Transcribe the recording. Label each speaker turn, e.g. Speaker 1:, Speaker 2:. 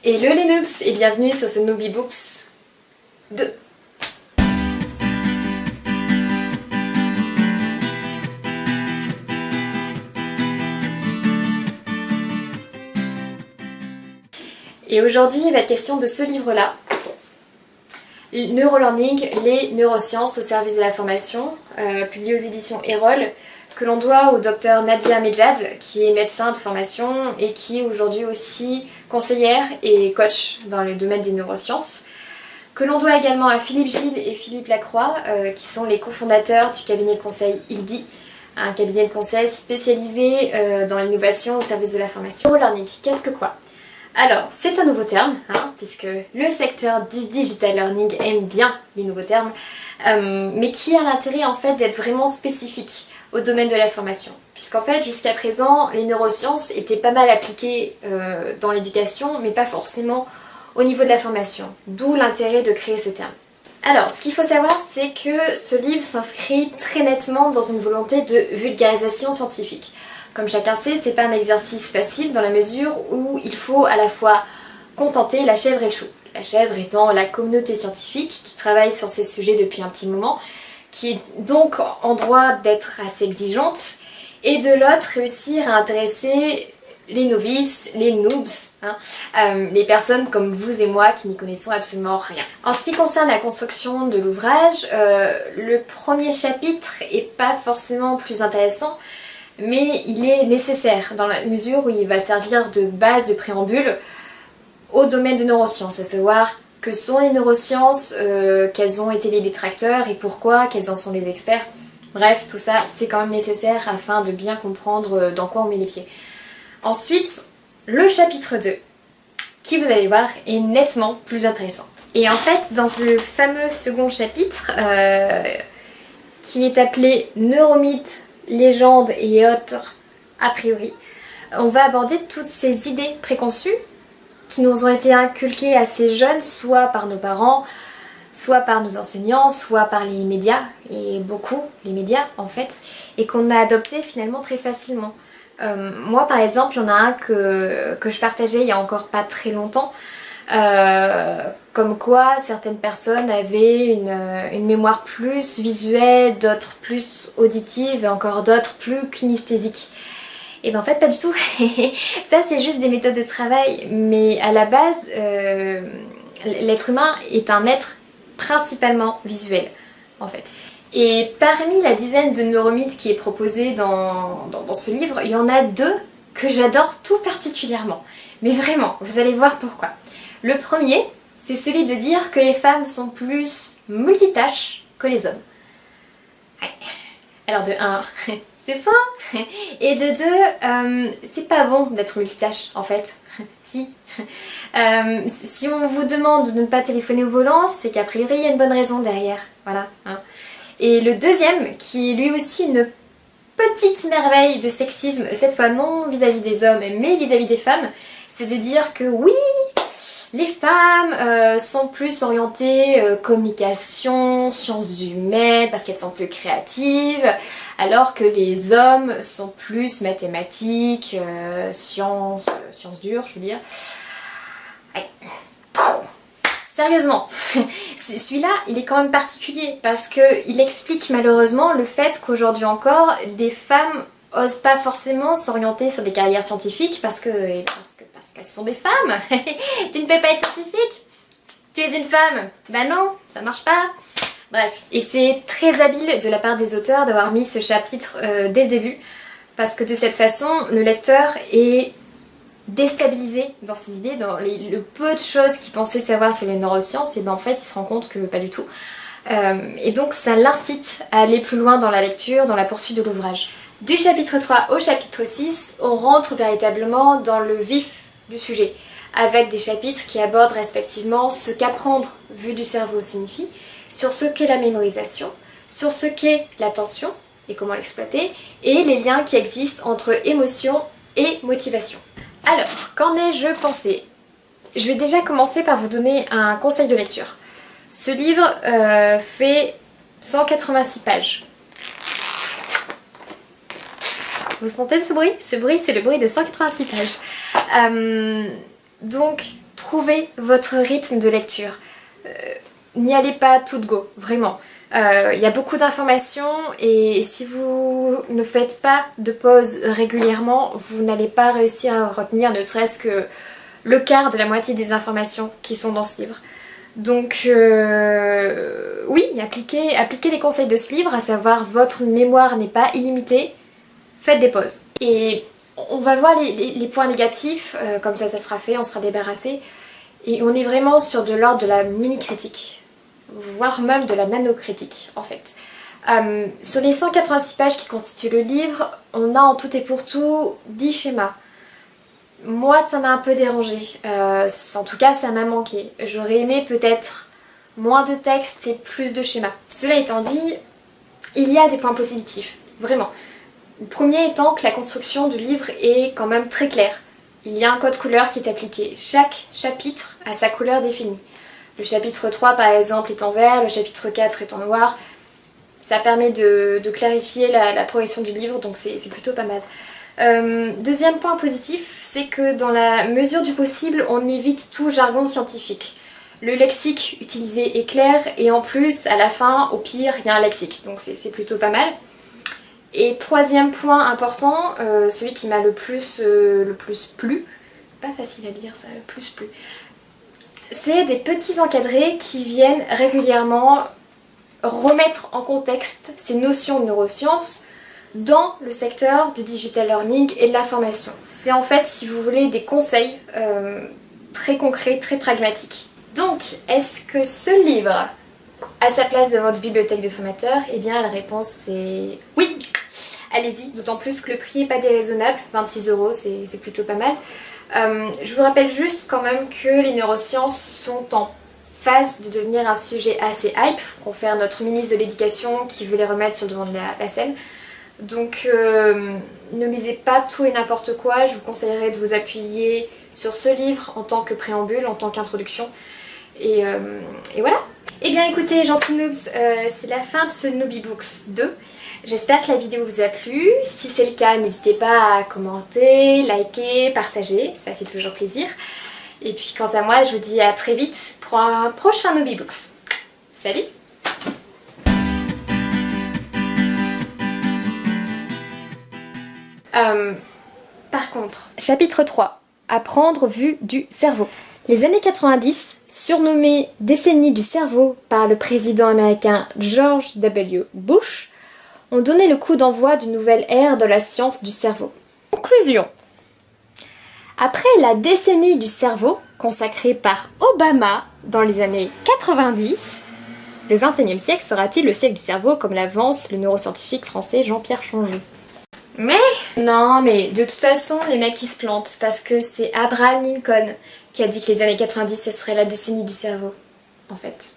Speaker 1: Hello les noobs et bienvenue sur ce Noobie Books 2. Et aujourd'hui il va être question de ce livre-là, Neurolearning, les neurosciences au service de la formation, publié aux éditions Erol, que l'on doit au docteur Nadia Medjad, qui est médecin de formation et qui est aujourd'hui aussi conseillère et coach dans le domaine des neurosciences, que l'on doit également à Philippe Gilles et Philippe Lacroix, qui sont les cofondateurs du cabinet de conseil ILDI, un cabinet de conseil spécialisé dans l'innovation au service de la formation. Neurolearning, qu'est-ce que quoi ? Alors, c'est un nouveau terme, puisque le secteur du digital learning aime bien les nouveaux termes, mais qui a l'intérêt en fait d'être vraiment spécifique au domaine de la formation. Puisqu'en fait, jusqu'à présent, les neurosciences étaient pas mal appliquées dans l'éducation, mais pas forcément au niveau de la formation. D'où l'intérêt de créer ce terme. Alors, ce qu'il faut savoir, c'est que ce livre s'inscrit très nettement dans une volonté de vulgarisation scientifique. Comme chacun sait, c'est pas un exercice facile dans la mesure où il faut à la fois contenter la chèvre et le chou. La chèvre étant la communauté scientifique qui travaille sur ces sujets depuis un petit moment, qui est donc en droit d'être assez exigeante, et de l'autre réussir à intéresser les novices, les noobs, les personnes comme vous et moi qui n'y connaissons absolument rien. En ce qui concerne la construction de l'ouvrage, le premier chapitre est pas forcément plus intéressant, mais il est nécessaire dans la mesure où il va servir de base de préambule au domaine des neurosciences, à savoir que sont les neurosciences, quels ont été les détracteurs et pourquoi, quels en sont les experts. Bref, tout ça c'est quand même nécessaire afin de bien comprendre dans quoi on met les pieds. Ensuite, le chapitre 2, qui vous allez voir est nettement plus intéressant. Et en fait, dans ce fameux second chapitre, qui est appelé Neuromythes, légendes et autres a priori, on va aborder toutes ces idées préconçues qui nous ont été inculquées assez jeunes, soit par nos parents, soit par nos enseignants, soit par les médias, et beaucoup les médias en fait, et qu'on a adopté finalement très facilement. Moi par exemple, il y en a un que je partageais il y a encore pas très longtemps, comme quoi certaines personnes avaient une mémoire plus visuelle, d'autres plus auditive et encore d'autres plus kinesthésique. Et ben en fait pas du tout. Ça c'est juste des méthodes de travail, mais à la base l'être humain est un être principalement visuel en fait. Et parmi la dizaine de neuromythes qui est proposée dans ce livre, il y en a deux que j'adore tout particulièrement. Mais vraiment, vous allez voir pourquoi. Le premier, c'est celui de dire que les femmes sont plus multitâches que les hommes. Ouais. Alors de 1, c'est faux. Et de 2, c'est pas bon d'être multitâche en fait. Si. Si on vous demande de ne pas téléphoner au volant, c'est qu'a priori il y a une bonne raison derrière. Voilà. Et le deuxième, qui est lui aussi une petite merveille de sexisme, cette fois non vis-à-vis des hommes mais vis-à-vis des femmes, c'est de dire que oui, les femmes sont plus orientées communication, sciences humaines, parce qu'elles sont plus créatives, alors que les hommes sont plus mathématiques, sciences dures, je veux dire. Ouais. Sérieusement, celui-là, il est quand même particulier, parce qu'il explique malheureusement le fait qu'aujourd'hui encore, des femmes osent pas forcément s'orienter sur des carrières scientifiques parce qu'elles sont des femmes. Tu ne peux pas être scientifique? Tu es une femme? Ben non, ça marche pas. Bref, et c'est très habile de la part des auteurs d'avoir mis ce chapitre dès le début, parce que de cette façon, le lecteur est déstabilisé dans ses idées, dans le peu de choses qu'il pensait savoir sur les neurosciences, et ben en fait il se rend compte que pas du tout. Et donc ça l'incite à aller plus loin dans la lecture, dans la poursuite de l'ouvrage. Du chapitre 3 au chapitre 6, on rentre véritablement dans le vif du sujet, avec des chapitres qui abordent respectivement ce qu'apprendre vu du cerveau signifie, sur ce qu'est la mémorisation, sur ce qu'est l'attention et comment l'exploiter, et les liens qui existent entre émotion et motivation. Alors, qu'en ai-je pensé? Je vais déjà commencer par vous donner un conseil de lecture. Ce livre fait 186 pages. Vous entendez ce bruit? Ce bruit, c'est le bruit de 186 pages. Donc, trouvez votre rythme de lecture. N'y allez pas tout go, vraiment. Il y a beaucoup d'informations et si vous ne faites pas de pause régulièrement, vous n'allez pas réussir à retenir ne serait-ce que le quart de la moitié des informations qui sont dans ce livre. Donc oui, appliquez les conseils de ce livre, à savoir votre mémoire n'est pas illimitée, faites des pauses. Et on va voir les points négatifs, comme ça sera fait, on sera débarrassé. Et on est vraiment sur de l'ordre de la mini-critique, voire même de la nano-critique en fait. Sur les 186 pages qui constituent le livre, on a en tout et pour tout 10 schémas. Moi ça m'a un peu dérangée, en tout cas ça m'a manqué. J'aurais aimé peut-être moins de texte et plus de schémas. Cela étant dit, il y a des points positifs, vraiment. Le premier étant que la construction du livre est quand même très claire. Il y a un code couleur qui est appliqué. Chaque chapitre a sa couleur définie. Le chapitre 3 par exemple est en vert, le chapitre 4 est en noir. Ça permet de clarifier la progression du livre, donc c'est plutôt pas mal. Deuxième point positif, c'est que dans la mesure du possible, on évite tout jargon scientifique. Le lexique utilisé est clair et en plus, à la fin, au pire, il y a un lexique, donc c'est plutôt pas mal. Et troisième point important, celui qui m'a le plus plu, pas facile à dire ça, le plus plu, c'est des petits encadrés qui viennent régulièrement remettre en contexte ces notions de neurosciences dans le secteur du digital learning et de la formation. C'est en fait, si vous voulez, des conseils très concrets, très pragmatiques. Donc, est-ce que ce livre a sa place dans votre bibliothèque de formateurs? Eh bien, la réponse est oui! Allez-y, d'autant plus que le prix n'est pas déraisonnable, 26 €, c'est plutôt pas mal. Je vous rappelle juste quand même que les neurosciences sont en phase de devenir un sujet assez hype, confère notre ministre de l'Éducation qui veut les remettre sur le devant de la scène. Donc ne lisez pas tout et n'importe quoi, je vous conseillerais de vous appuyer sur ce livre en tant que préambule, en tant qu'introduction. Et voilà. Eh bien écoutez, gentils noobs, c'est la fin de ce Noobie Books 2. J'espère que la vidéo vous a plu. Si c'est le cas, n'hésitez pas à commenter, liker, partager, ça fait toujours plaisir. Et puis quant à moi, je vous dis à très vite pour un prochain Noobie Books. Salut! Par contre, chapitre 3, apprendre vue du cerveau. Les années 90, surnommées décennie du cerveau par le président américain George W. Bush, ont donné le coup d'envoi d'une nouvelle ère de la science du cerveau. Conclusion. Après la décennie du cerveau, consacrée par Obama dans les années 90, le XXIe siècle sera-t-il le siècle du cerveau comme l'avance le neuroscientifique français Jean-Pierre Changeux? Non, mais de toute façon, les mecs ils se plantent parce que c'est Abraham Lincoln qui a dit que les années 90 ce serait la décennie du cerveau, en fait.